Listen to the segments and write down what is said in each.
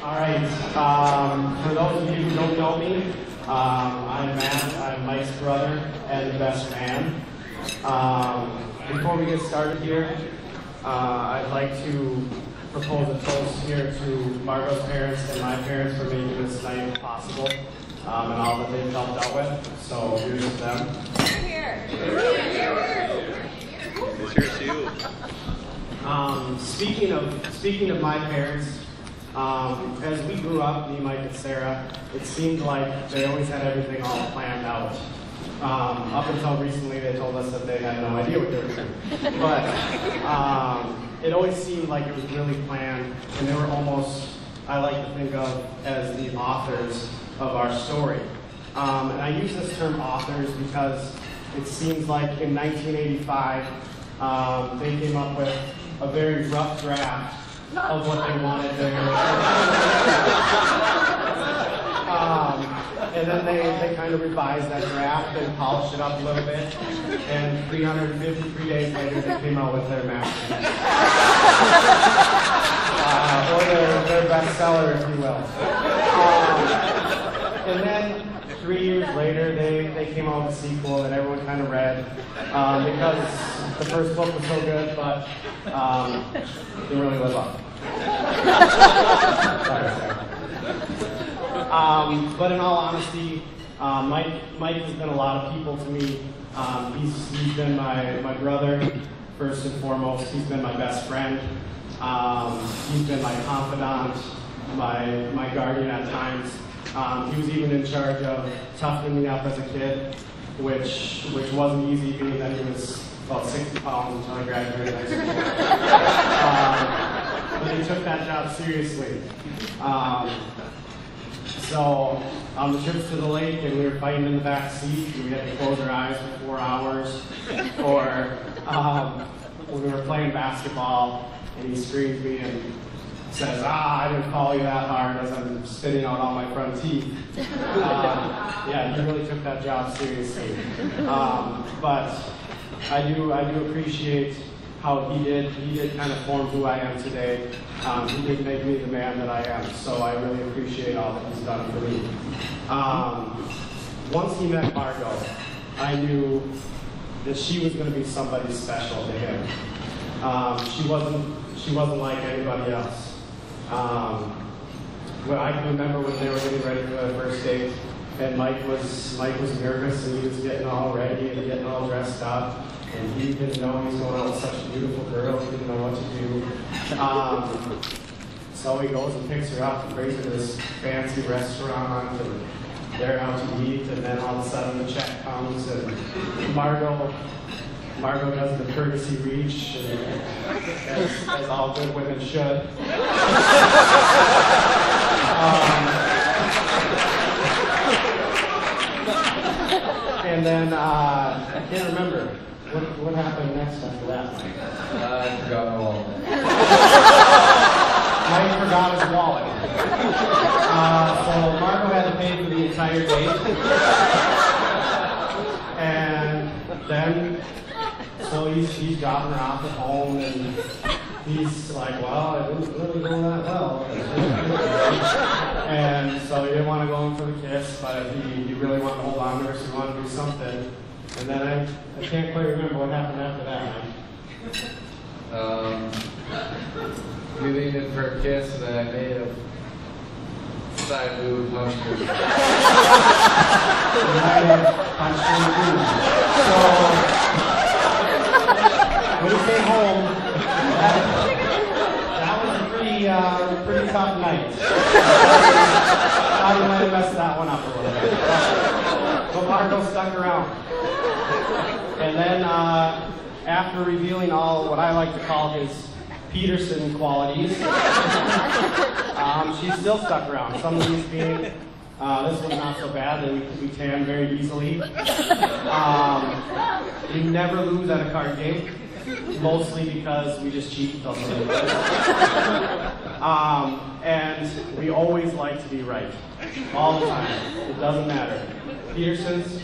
All right. For those of you who don't know me, I'm Matt. I'm Mike's brother and the best man. Before we get started here, I'd like to propose a toast here to Margot's parents and my parents for making this night possible and all that they've helped out with. So here's to them. Here. Here's to you. Speaking of my parents, as we grew up, me, Mike, and Sarah, it seemed like they always had everything all planned out. Up until recently, they told us that they had no idea what they were doing. But it always seemed like it was really planned, and they were almost, I like to think of as the authors of our story. And I use this term authors because it seems like in 1985, they came up with a very rough draft of what they wanted their and then they kind of revised that draft and polished it up a little bit, and 353 days later they came out with their masterpiece. Or their bestseller, if you will. And then 3 years later they came out with a sequel that everyone kind of read because the first book was so good, but didn't really live up. Sorry, Sarah. But in all honesty, Mike has been a lot of people to me. He's been my brother, first and foremost. He's been my best friend. He's been my confidant, my guardian at times. He was even in charge of toughening me up as a kid, which wasn't easy, being that he was about 60 pounds until I graduated high school. But he took that job seriously. So on the trips to the lake, and we were fighting in the back seat, and we had to close our eyes for 4 hours. Or when we were playing basketball, and he screams me and says, I didn't follow you that hard, as I'm spitting out all my front teeth. Yeah, he really took that job seriously. But I do appreciate how he did kind of form who I am today. He did make me the man that I am, so I really appreciate all that he's done for me. Once he met Margot, I knew that she was going to be somebody special to him. She wasn't like anybody else. Well, I can remember when they were getting ready for their first date, and Mike was nervous, and he was getting all ready and getting all dressed up. And he didn't know he was going out with such a beautiful girl. He didn't know what to do. So he goes and picks her up and brings her to this fancy restaurant, and they're out to eat. And then all of a sudden the check comes, and Margot does the courtesy reach, and as all good women should. And then I can't remember. What happened next after that? I forgot my wallet. Mike forgot his wallet. So Margot had to pay for the entire date. And then, so he's dropping her off at home, and he's like, well, it didn't really go that well. And so he didn't want to go in for the kiss, but he really wanted to hold on to her, so he wanted to do something. And then I can't quite remember what happened after that, We leaned in for a kiss, and then I made a side move, punched her. So when he came home, that was a pretty tough night. Thought he might have messed that one up a little bit. But Margot stuck around. And then after revealing all what I like to call his Peterson qualities, she still stuck around. Some of these being, this one's not so bad, we tan very easily. We never lose at a card game, mostly because we just cheat until something good. And we always like to be right, all the time. It doesn't matter. Petersons,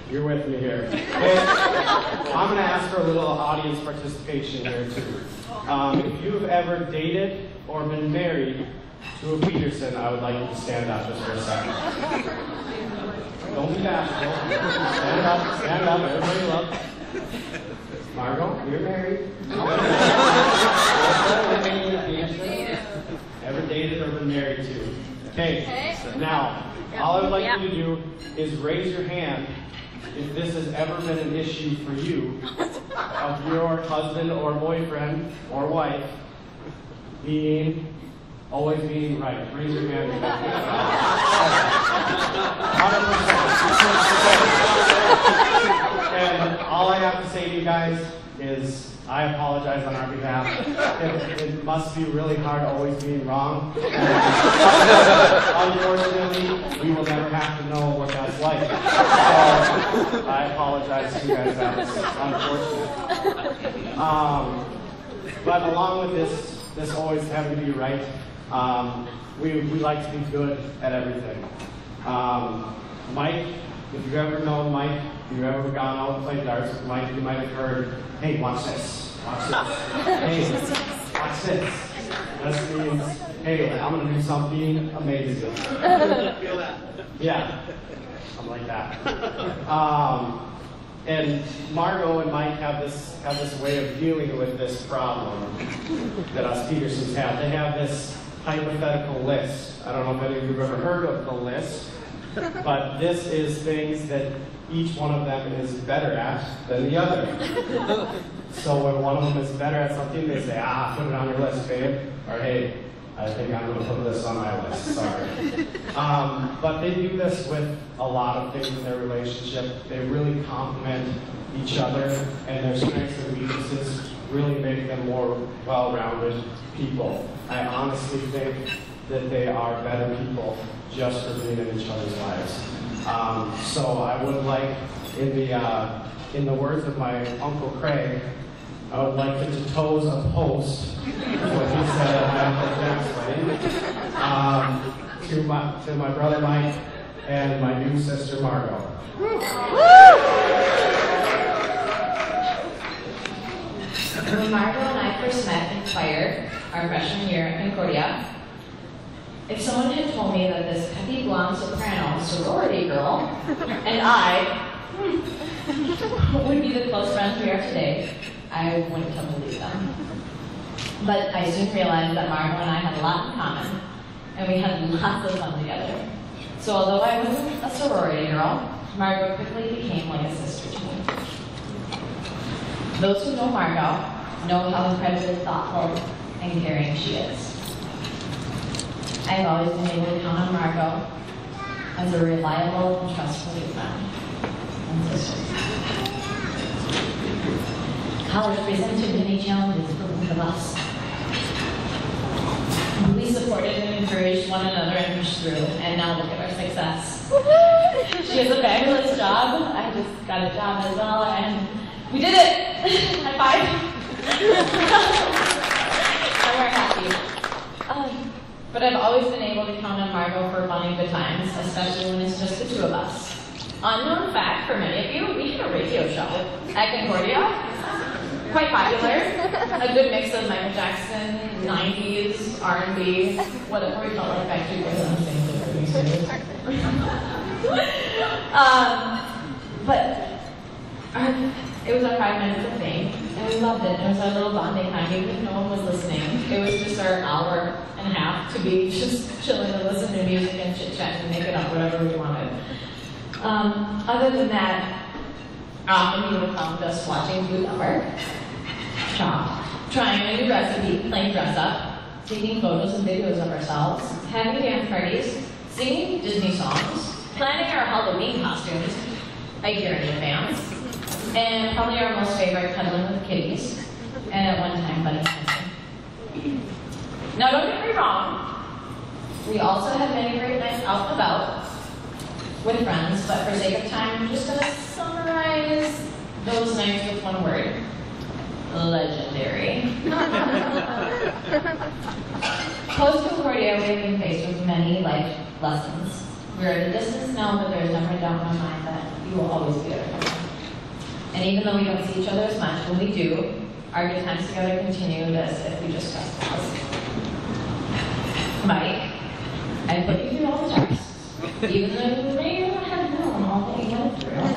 you're with me here. And I'm going to ask for a little audience participation here too. If you've ever dated or been married To a Peterson, I would like you to stand up just for a second. Don't be bashful. Stand up, everybody look. Margot, you're married. Ever dated or been married to? Okay, now, all I would like you to do is raise your hand if this has ever been an issue for you of your husband or boyfriend or wife always being right. Raise your hand. 100%. And all I have to say to you guys is I apologize on our behalf. It must be really hard always being wrong. Unfortunately, we will never have to know what that's like. So I apologize to you guys. That's unfortunate. But along with this always having to be right, we like to be good at everything. Mike, if you've ever known Mike, if you've ever gone out and played darts with Mike, you might have heard, hey, watch this, watch this. Hey, watch this. That means, hey, I'm going to do something amazing. Feel that? Yeah, something like that. And Margot and Mike have this way of dealing with this problem that us Petersons have. They have this hypothetical list. I don't know if any of you have ever heard of the list, but this is things that each one of them is better at than the other. So when one of them is better at something, they say, put it on your list, babe. Or hey, I think I'm going to put this on my list, sorry. But they do this with a lot of things in their relationship. They really complement each other, and their strengths and weaknesses really make them more well-rounded people. I honestly think that they are better people just for being in each other's lives. So I would like, in the words of my Uncle Craig, I would like to toes a post, what he said at my Uncle Jack's wedding, to my brother Mike and my new sister Margot. When Margot and I first met in choir, our freshman year at Concordia, if someone had told me that this peppy blonde soprano sorority girl and I would be the close friends we are today, I wouldn't have believed them. But I soon realized that Margot and I had a lot in common, and we had lots of fun together. So although I wasn't a sorority girl, Margot quickly became like a sister to me. Those who know Margot know how incredibly thoughtful and caring she is. I've always been able to count on Margot as a reliable and trustworthy friend and sister. College presented many challenges for both of us. We supported and encouraged one another and pushed through, and now look at our success. She has a fabulous job. I just got a job as well, and we did it! High five! And we're happy. But I've always been able to count on Margot for fun and good times, especially when it's just the two of us. Unknown fact for many of you, we had a radio show at Concordia. Quite popular. A good mix of Michael Jackson, 90s, R&B, whatever we felt like Backstreet Boys on the same But it was our 5 minutes of fame, and we loved it. It was our little bonding time, even if no one was listening. It was just our hour and a half to be just chilling and listening to music and chit-chat and make it up whatever we wanted. Other than that, often you would have found us watching Food Network, shop, trying a new recipe, playing dress up, taking photos and videos of ourselves, having dance parties, singing Disney songs, planning our Halloween costumes a year in advance, and probably our most favorite, cuddling with the kitties, and at one time, buddy kissing. Now don't get me wrong, we also had many great nights out and about with friends, but for sake of time, I'm just going to summarize those nights with one word. Legendary. Post-Concordia, we have been faced with many life lessons. We're at a distance now, but there's never a doubt in my mind that you will always be there for me. And even though we don't see each other as much, when we do, our good times together continue as if we just crossed paths. Mike, I put you through all the tests, even though you may not have known all that you went through.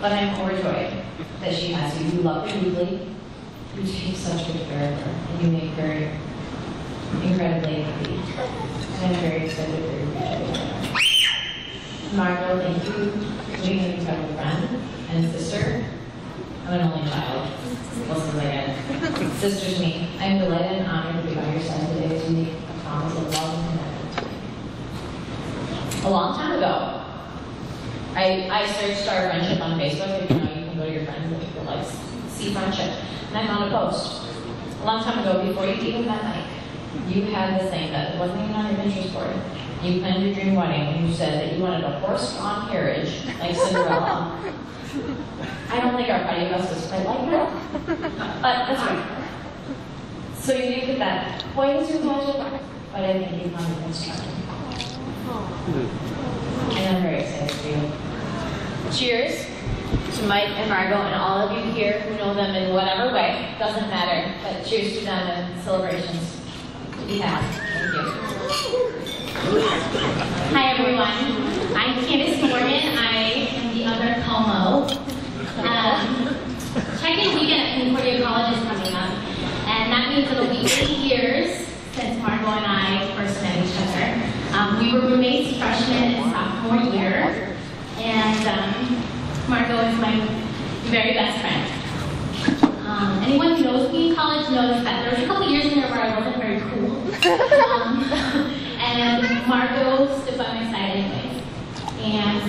But I'm overjoyed that she has you. You love her deeply. You take such good care of her, and you make her incredibly happy. And I'm very excited for your future. Margot, thank you for being an incredible friend and sister. I'm an only child. Most as I get. Sister to me, I am delighted and honored to be by your side today to make a promise of love and commitment to me. A long time ago, I searched our friendship on Facebook. If you know, you can go to your friends and you can like see friendship. And I found a post. A long time ago, before you even met Mike, you had this thing that wasn't even on your Pinterest board. You planned your dream wedding and you said that you wanted a horse-drawn carriage like Cinderella. I don't think our party bus was quite like that, but that's right. So you didn't get that quite as your budget, but I think you found it instructive. And I'm very excited for you. Cheers to Mike and Margot and all of you here who know them in whatever way. Doesn't matter, but cheers to them and celebrations to be had. Thank you. Hi everyone, I'm Candice Morgan. I am the other Como. Check-in weekend at Concordia College is coming up, and that means it'll be 8 years since Margot and I first met each other. We were roommates freshman and sophomore year, and Margot is my very best friend. Anyone who knows me in college knows that there was a couple years in there where I wasn't very cool. And Margot stood by my side anyways. And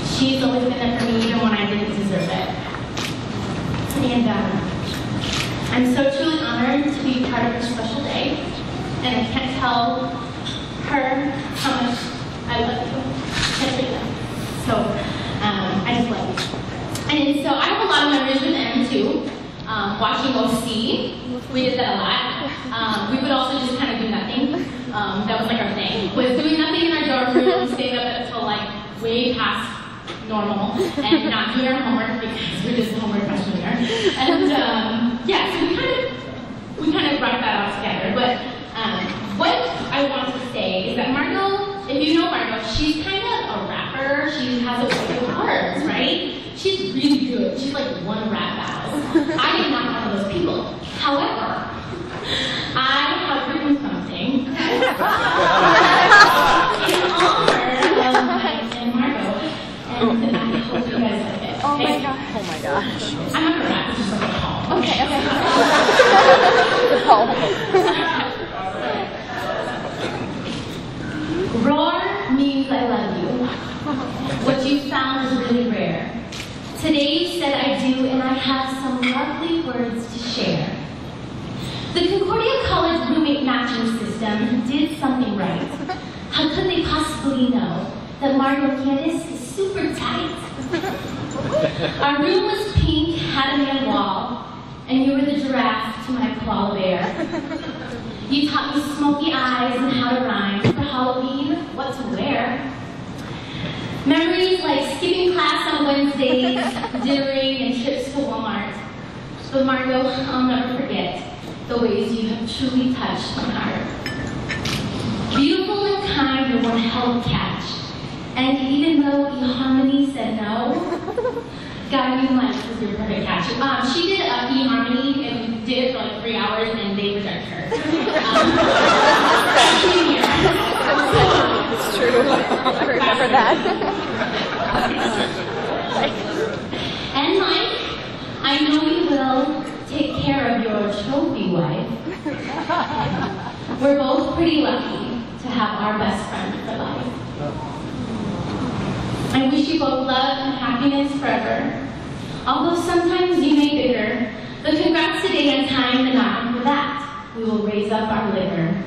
she's always been there for me even when I didn't deserve it. And I'm so truly honored to be part of her special day. And I can't tell her how much I love you. Can't say that. So I just love you. And so I have a lot of memories with them too. Watching OC, we did that a lot. We would also just kind of do nothing. That was like our thing. Was doing nothing in our dorm room, staying up until like way past normal, and not doing our homework because we're just homework freshman year. And yeah, so we kind of brought that all together. But what I want to say is that Margot, if you know Margot, she's kind of a rapper. She has a way of words, right? She's really good. She's like one rap battle. I am not one of those people. However, I have written something in honor of Mike and Margot, and I hope you guys like it. Oh my gosh. Oh my gosh. I'm not gonna rap, it's just like a poem. Okay. Roar means I love you. What you found is really rare. Today you said I do, and I have some lovely words to share. The Concordia College roommate matching system did something right. How could they possibly know that Margot and Candice is super tight? Our room was pink, had a man wall, and you were the giraffe to my koala bear. You taught me smoky eyes and how to rhyme. For Halloween, what to wear. Memories like skipping class on Wednesdays, dinnering, and trips to Walmart. But Margot, I'll never forget the ways you have truly touched my heart. Beautiful and kind, you're one hell of a catch. And even though eHarmony said no, God, you might was your perfect catch. She did eHarmony and did it for like 3 hours, and they rejected her. It's true. I remember that. And Mike, I know you will take care of your trophy wife. We're both pretty lucky to have our best friend for life. I wish you both love and happiness forever. Although sometimes you may bicker, but congrats today on tying the knot. For that, we will raise up our liquor.